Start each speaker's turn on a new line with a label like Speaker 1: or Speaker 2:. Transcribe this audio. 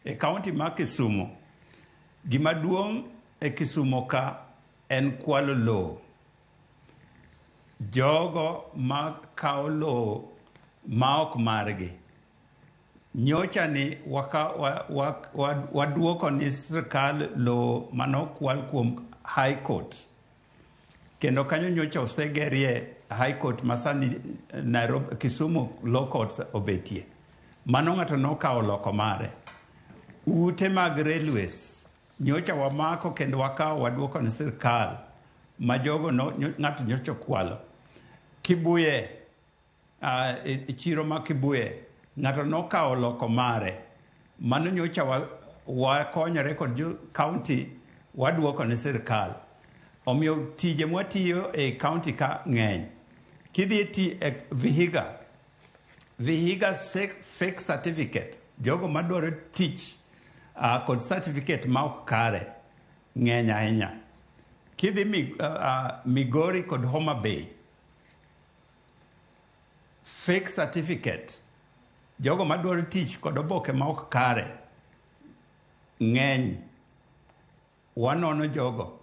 Speaker 1: E kaonti ma Kisumu, gima duong' e Kisumu ka en kwalo lowo. Jogo ma kao lowo ma ok margi. Nyocha ni waduoko ni sirkal lowo manokwal kuom High Court. Kendo kanyo nyocha osegerie High Court masani Nairobi, Kisumu Law Courts obetie. Mano ng'ato nokao loko mare. Ute mag railways nyocha wamako kendo wakao waduoko ni sirkal ma jogo ng'ato nyocha kwalo. Kibuye, chiro ma Kibuye, ng'ato nokao loko mare. Mano nyocha wakonyore kod jo kaunti waduoko ni sirkal. Omiyo tije mwatiyo e kaunti ka ng'eny. Kidhi ti e Vihiga fake certificate, jogo madwaro tich kod certificate ma ok kare ng'eny ahinya. Kidhi Migori kod Homa Bay, fake certificate, jogo madwaro tich kod oboke ma ok kare ng'eny. Wanono jogo.